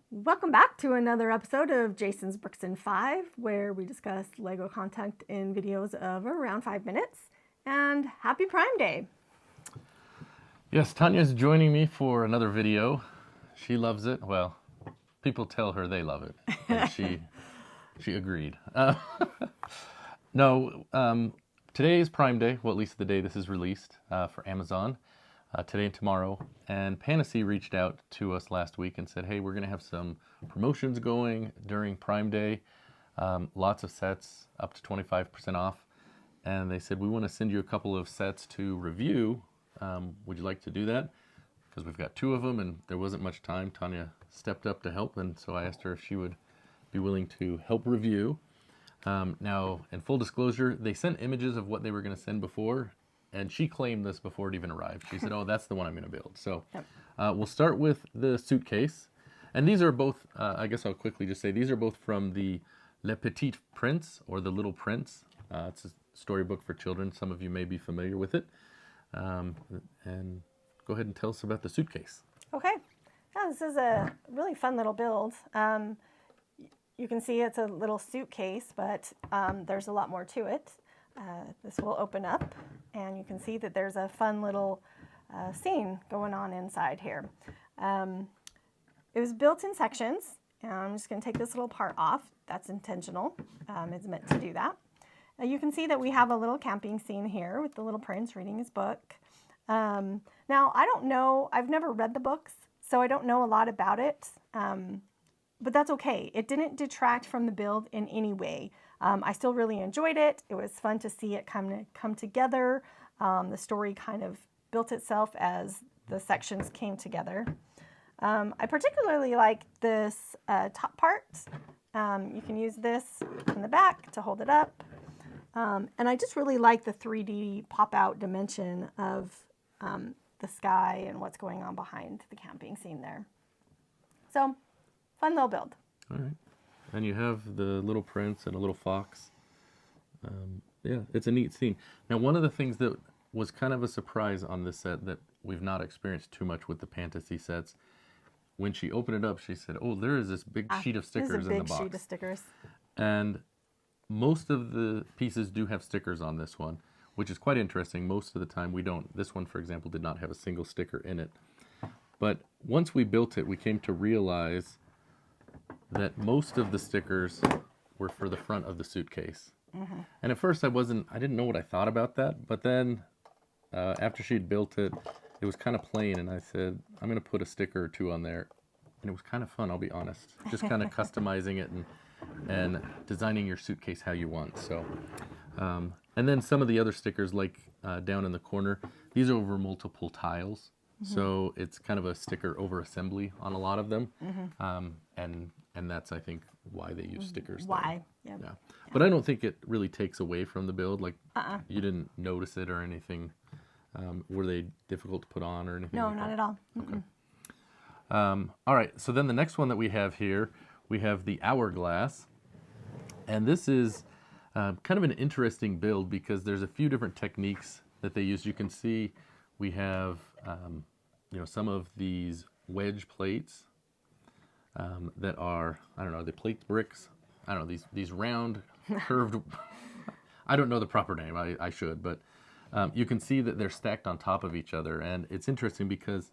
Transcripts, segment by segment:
Welcome back to another episode of Jason's Bricks in 5, where we discuss Lego content in videos of around 5 minutes. And happy Prime Day! Yes, Tanya's joining me for another video. She loves it. Well, people tell her they love it, and she agreed. Today is Prime Day, well, at least the day this is released for Amazon, today and tomorrow. And Pantasy reached out to us last week and said, hey, we're going to have some promotions going during Prime Day, lots of sets up to 25% off. And they said, we want to send you a couple of sets to review. Would you like to do that? Because we've got 2 of them and there wasn't much time. Tanya stepped up to help, and so I asked her if she would be willing to help review. Now, in full disclosure, they sent images of what they were going to send before, and she claimed this before it even arrived. She said, oh, that's the one I'm going to build. So we'll start with the Suitcase. And these are both, I guess I'll quickly just say, these are both from the Le Petit Prince, or The Little Prince. It's a storybook for children. Some of you may be familiar with it. And go ahead and tell us about the Suitcase. Okay. Yeah, this is a really fun little build. You can see it's a little suitcase, but there's a lot more to it. This will open up, and you can see that there's a fun little scene going on inside here. It was built in sections, and I'm just going to take this little part off. That's intentional. It's meant to do that. You can see that we have a little camping scene here with the little prince reading his book. Now, I don't know, I've never read the books, so I don't know a lot about it, but that's okay. It didn't detract from the build in any way. I still really enjoyed it. It was fun to see it come together. The story kind of built itself as the sections came together. I particularly like this top part. You can use this in the back to hold it up. And I just really like the 3D pop-out dimension of the sky and what's going on behind the camping scene there. So, fun little build. All right. And you have the little prince and a little fox. Yeah, it's a neat scene. Now, one of the things that was kind of a surprise on this set that we've not experienced too much with the Pantasy sets, when she opened it up, she said, oh, there is this big sheet of stickers in the box. There's a big sheet of stickers. And most of the pieces do have stickers on this one, which is quite interesting. Most of the time we don't. This one, for example, did not have a single sticker in it. But once we built it, we came to realize that most of the stickers were for the front of the suitcase. Mm-hmm. And at first I didn't know what I thought about that. But then after she'd built it, it was kind of plain. And I said, I'm going to put a sticker or 2 on there. And it was kind of fun, I'll be honest. Just kind of customizing it and designing your suitcase how you want. So, and then some of the other stickers, like down in the corner, these are over multiple tiles. Mm-hmm. So it's kind of a sticker over assembly on a lot of them. Mm-hmm. And that's, I think, why they use stickers. Why? Yep. Yeah. But I don't think it really takes away from the build. Like, you didn't notice it or anything. Were they difficult to put on or anything? No, like not that? at all. Okay. All right. So then the next one that we have here, we have the Hourglass. And this is kind of an interesting build because there's a few different techniques that they use. You can see we have some of these wedge plates that are, I don't know, the plate bricks. I don't know, these round curved, I don't know the proper name, I should, but you can see that they're stacked on top of each other. And it's interesting because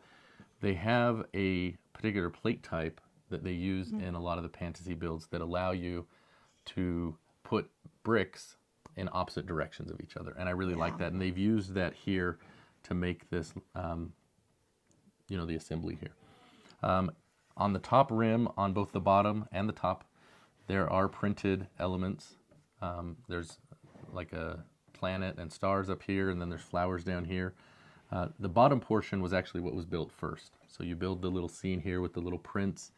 they have a particular plate type that they use in a lot of the Pantasy builds that allow you to put bricks in opposite directions of each other. And I really like that. And they've used that here to make this, the assembly here. On the top rim, on both the bottom and the top, there are printed elements. There's like a planet and stars up here, and then there's flowers down here. The bottom portion was actually what was built first. So you build the little scene here with the little prince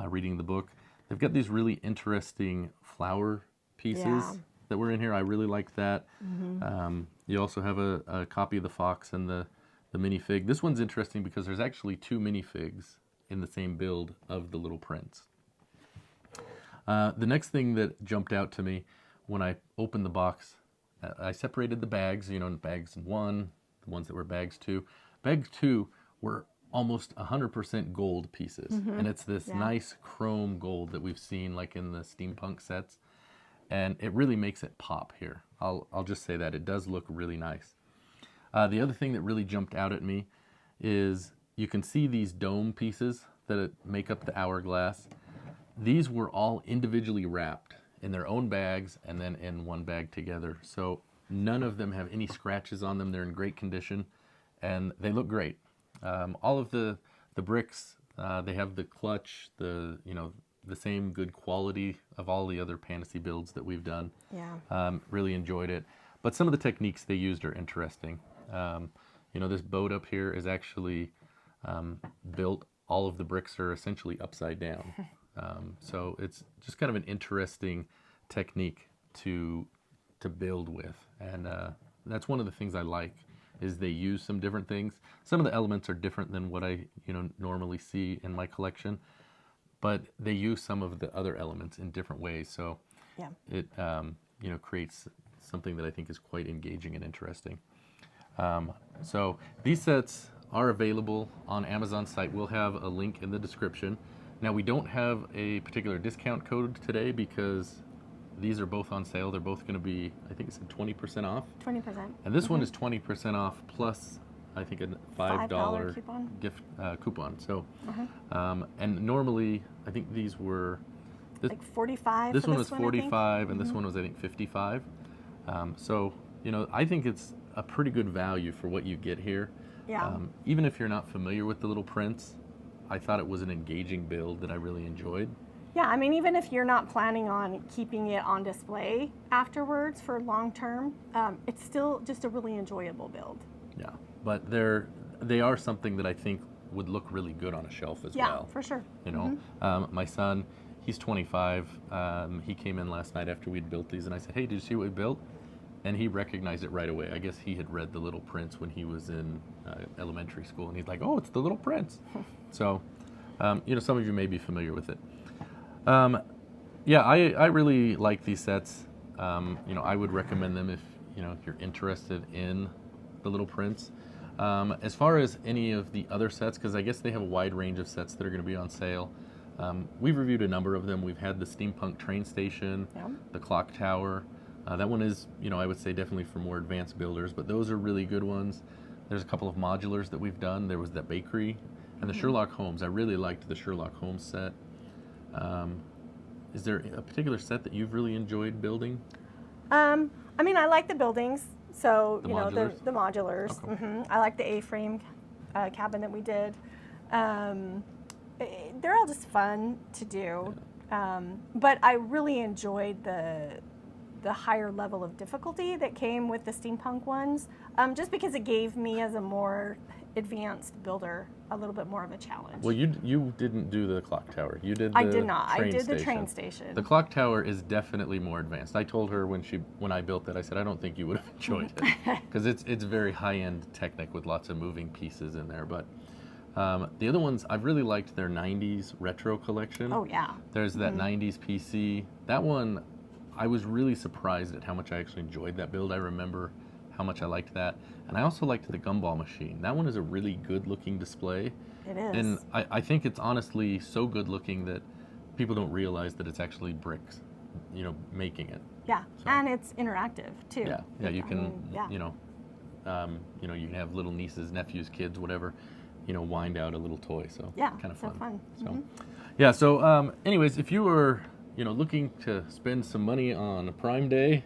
reading the book. They've got these really interesting flower pieces that were in here. I really like that. Mm-hmm. You also have a copy of the fox and the minifig. This one's interesting because there's actually 2 minifigs in the same build of the little prince. The next thing that jumped out to me when I opened the box, I separated the bags, bags 1, the ones that were bags 2. Bags 2 were almost 100% gold pieces. And it's this nice chrome gold that we've seen like in the steampunk sets. And it really makes it pop here. I'll just say that. It does look really nice. The other thing that really jumped out at me is you can see these dome pieces that make up the Hourglass. These were all individually wrapped in their own bags and then in one bag together. So none of them have any scratches on them. They're in great condition and they look great. All of the bricks, they have the clutch, the same good quality of all the other Pantasy builds that we've done. Yeah. Really enjoyed it. But some of the techniques they used are interesting. This boat up here is actually built, all of the bricks are essentially upside down. So it's just kind of an interesting technique to build with. And that's one of the things I like, is they use some different things. Some of the elements are different than what I normally see in my collection, but they use some of the other elements in different ways. So Yeah. it creates something that I think is quite engaging and interesting. So these sets are available on Amazon's site. We'll have a link in the description. Now, we don't have a particular discount code today because these are both on sale. They're both going to be, I think it's 20% off. 20%. And this one is 20% off plus, I think, a $5 coupon. gift coupon. So, and normally, I think these were... Like 45. This for one was I think? 45, and this one was, I think, 55. So, I think it's a pretty good value for what you get here. Yeah. Even if you're not familiar with the little prints, I thought it was an engaging build that I really enjoyed. Yeah, I mean, even if you're not planning on keeping it on display afterwards for long term, it's still just a really enjoyable build. Yeah, but they are something that I think would look really good on a shelf as well. Yeah, for sure. My son, he's 25. He came in last night after we'd built these, and I said, "Hey, did you see what we built?" And he recognized it right away. I guess he had read the Little Prince when he was in elementary school, and he's like, "Oh, it's the Little Prince." So, some of you may be familiar with it. I really like these sets. I would recommend them if you're interested in the Little Prince. As far as any of the other sets, because I guess they have a wide range of sets that are going to be on sale. We've reviewed a number of them. We've had the steampunk train station, the clock tower. That one is, I would say definitely for more advanced builders, but those are really good ones. There's a couple of modulars that we've done. There was the bakery and the Sherlock Holmes. I really liked the Sherlock Holmes set. Is there a particular set that you've really enjoyed building? I mean, I like the buildings. So, The modulars? the modulars. Okay. I like the A-frame cabin that we did. They're all just fun to do. But I really enjoyed the higher level of difficulty that came with the steampunk ones, just because it gave me, as a more advanced builder, a little bit more of a challenge. Well, you didn't do the clock tower. You did. I did not. I did the train station. The clock tower is definitely more advanced. I told her when I built it, I said I don't think you would have enjoyed it because it's very high-end Technic with lots of moving pieces in there. But the other ones, I've really liked their 90s retro collection. Oh yeah. There's that 90s PC. That one, I was really surprised at how much I actually enjoyed that build. I remember how much I liked that. And I also liked the gumball machine. That one is a really good looking display. It is. And I think it's honestly so good looking that people don't realize that it's actually bricks, making it. Yeah, So- and it's interactive too. Yeah, you can, yeah. you can have little nieces, nephews, kids, whatever, wind out a little toy. So Yeah, kind of so fun. fun. So, yeah. So, anyways, if you were, looking to spend some money on a Prime Day,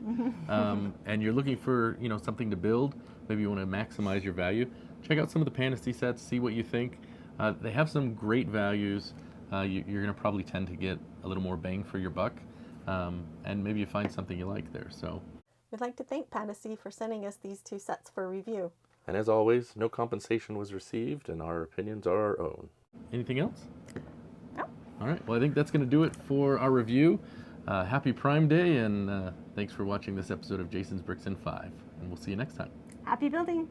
and you're looking for, something to build, maybe you want to maximize your value, check out some of the Pantasy sets, see what you think. They have some great values. You're going to probably tend to get a little more bang for your buck, and maybe you find something you like there. So, We'd like to thank Pantasy for sending us these two sets for review. and as always, no compensation was received, and our opinions are our own. Anything else? No. All right. Well, I think that's going to do it for our review. Happy Prime Day, and thanks for watching this episode of Jason's Bricks in 5. And we'll see you next time. Happy building.